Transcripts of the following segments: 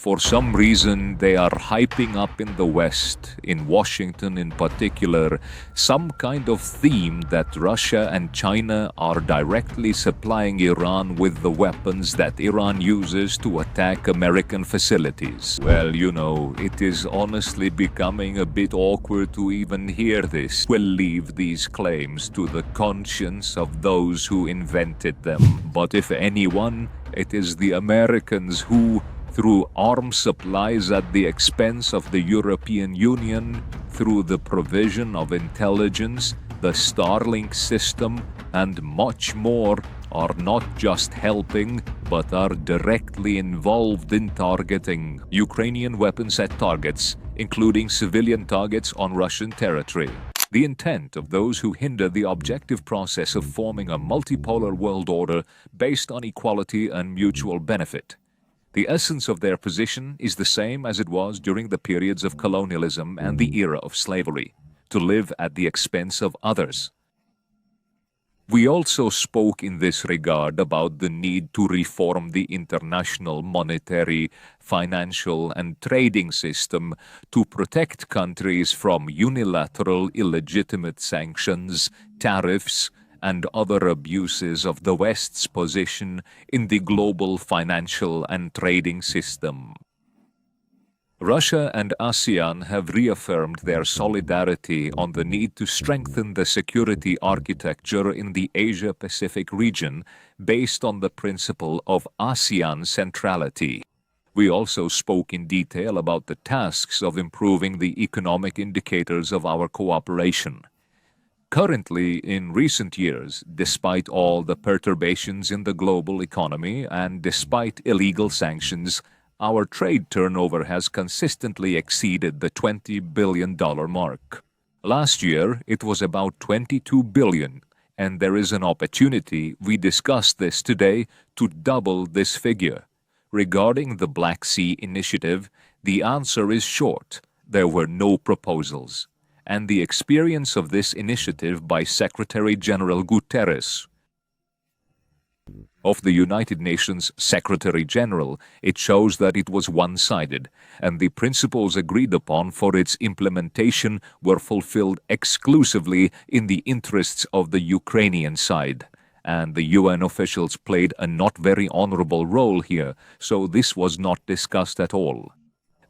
For some reason, they are hyping up in the West, in Washington in particular, some kind of theme that Russia and China are directly supplying Iran with the weapons that Iran uses to attack American facilities. Well, it is honestly becoming a bit awkward to even hear this. We'll leave these claims to the conscience of those who invented them. But if anyone, it is the Americans who, through arms supplies at the expense of the European Union, through the provision of intelligence, the Starlink system, and much more, are not just helping, but are directly involved in targeting Ukrainian weapons at targets, including civilian targets on Russian territory. The intent of those who hinder the objective process of forming a multipolar world order based on equality and mutual benefit. The essence of their position is the same as it was during the periods of colonialism and the era of slavery, to live at the expense of others. We also spoke in this regard about the need to reform the international monetary, financial, and trading system to protect countries from unilateral illegitimate sanctions, tariffs, and other abuses of the West's position in the global financial and trading system. Russia and ASEAN have reaffirmed their solidarity on the need to strengthen the security architecture in the Asia-Pacific region based on the principle of ASEAN centrality. We also spoke in detail about the tasks of improving the economic indicators of our cooperation. Currently, in recent years, despite all the perturbations in the global economy and despite illegal sanctions, our trade turnover has consistently exceeded the $20 billion mark. Last year, it was about $22 billion, and there is an opportunity, we discussed this today, to double this figure. Regarding the Black Sea Initiative, the answer is short. There were no proposals. And the experience of this initiative by Secretary General Guterres of the United Nations Secretary General, it shows that it was one-sided, and the principles agreed upon for its implementation were fulfilled exclusively in the interests of the Ukrainian side. And the UN officials played a not very honorable role here, so this was not discussed at all.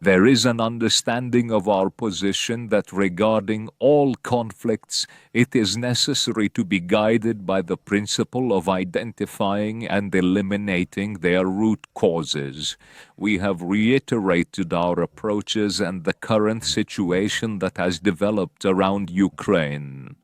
There is an understanding of our position that regarding all conflicts, it is necessary to be guided by the principle of identifying and eliminating their root causes. We have reiterated our approaches and the current situation that has developed around Ukraine.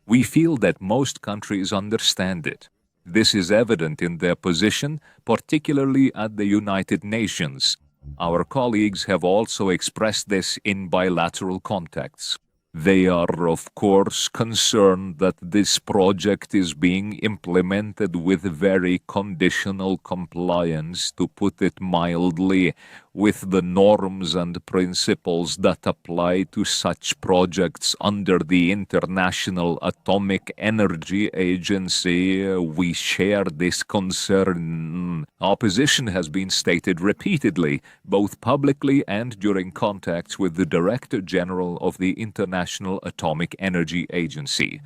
We feel that most countries understand it. This is evident in their position, particularly at the United Nations. Our colleagues have also expressed this in bilateral contacts. They are, of course, concerned that this project is being implemented with very conditional compliance, to put it mildly, with the norms and principles that apply to such projects under the International Atomic Energy Agency. We share this concern. Opposition has been stated repeatedly, both publicly and during contacts with the Director General of the International Atomic Energy Agency,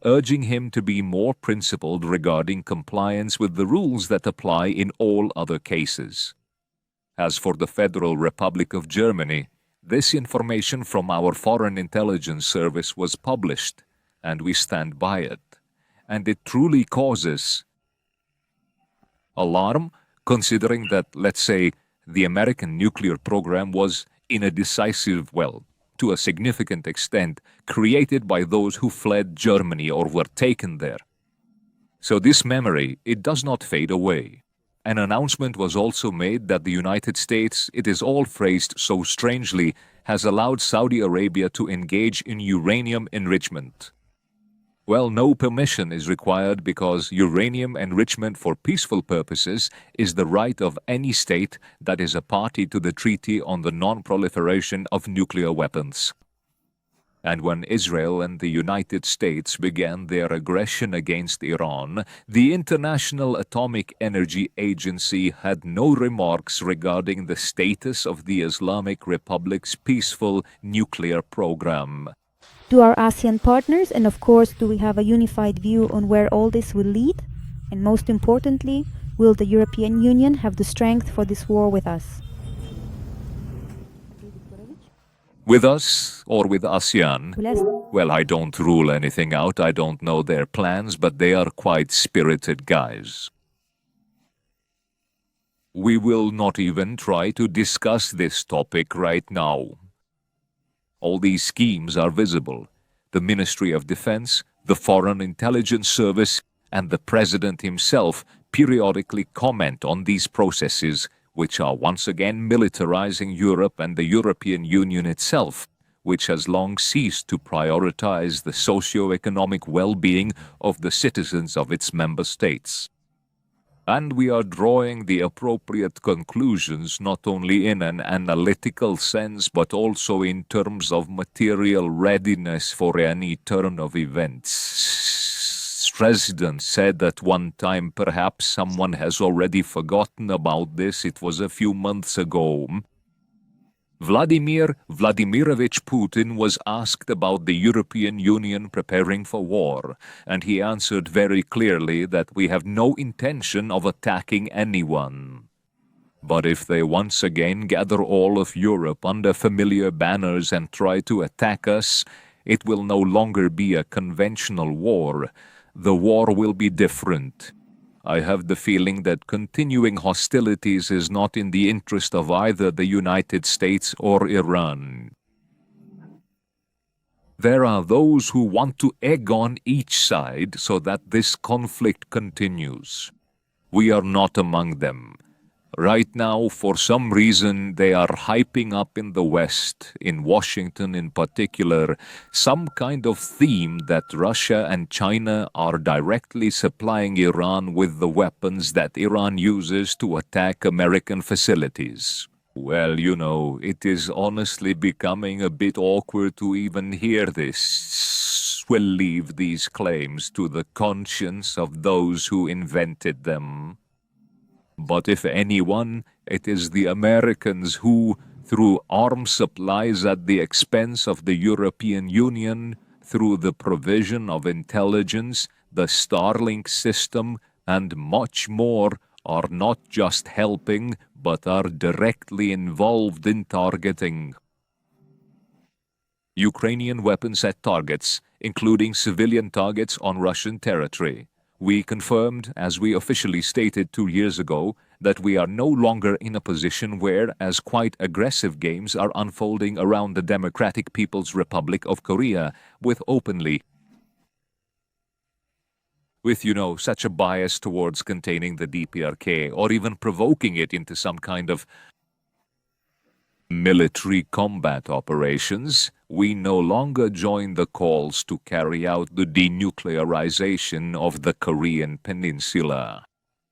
urging him to be more principled regarding compliance with the rules that apply in all other cases. As for the Federal Republic of Germany, this information from our Foreign Intelligence Service was published, and we stand by it. And it truly causes alarm, considering that, let's say, the American nuclear program was, in a decisive, to a significant extent, created by those who fled Germany or were taken there. So this memory, it does not fade away. An announcement was also made that the United States, it is all phrased so strangely, has allowed Saudi Arabia to engage in uranium enrichment. Well, no permission is required because uranium enrichment for peaceful purposes is the right of any state that is a party to the Treaty on the Non-Proliferation of Nuclear Weapons. And when Israel and the United States began their aggression against Iran, the International Atomic Energy Agency had no remarks regarding the status of the Islamic Republic's peaceful nuclear program. To our ASEAN partners, and of course, do we have a unified view on where all this will lead? And most importantly, will the European Union have the strength for this war with us? With us or with ASEAN? Well, I don't rule anything out. I don't know their plans, but they are quite spirited guys. We will not even try to discuss this topic right now. All these schemes are visible. The Ministry of Defense, the Foreign Intelligence Service, and the President himself periodically comment on these processes, which are once again militarizing Europe and the European Union itself, which has long ceased to prioritize the socio-economic well-being of the citizens of its member states. And we are drawing the appropriate conclusions not only in an analytical sense, but also in terms of material readiness for any turn of events. President said at one time, perhaps someone has already forgotten about this, it was a few months ago. Vladimir Vladimirovich Putin was asked about the European Union preparing for war, and he answered very clearly that we have no intention of attacking anyone. But if they once again gather all of Europe under familiar banners and try to attack us, it will no longer be a conventional war. The war will be different. I have the feeling that continuing hostilities is not in the interest of either the United States or Iran. There are those who want to egg on each side so that this conflict continues. We are not among them. Right now, for some reason, they are hyping up in the West, in Washington in particular, some kind of theme that Russia and China are directly supplying Iran with the weapons that Iran uses to attack American facilities. Well, you know, it is honestly becoming a bit awkward to even hear this. We'll leave these claims to the conscience of those who invented them. But if anyone, it is the Americans who, through arms supplies at the expense of the European Union, through the provision of intelligence, the Starlink system, and much more, are not just helping, but are directly involved in targeting Ukrainian weapons at targets, including civilian targets on Russian territory. We confirmed, as we officially stated 2 years ago, that we are no longer in a position where, as quite aggressive games are unfolding around the Democratic People's Republic of Korea, with such a bias towards containing the DPRK, or even provoking it into some kind of military combat operations, we no longer join the calls to carry out the denuclearization of the Korean Peninsula.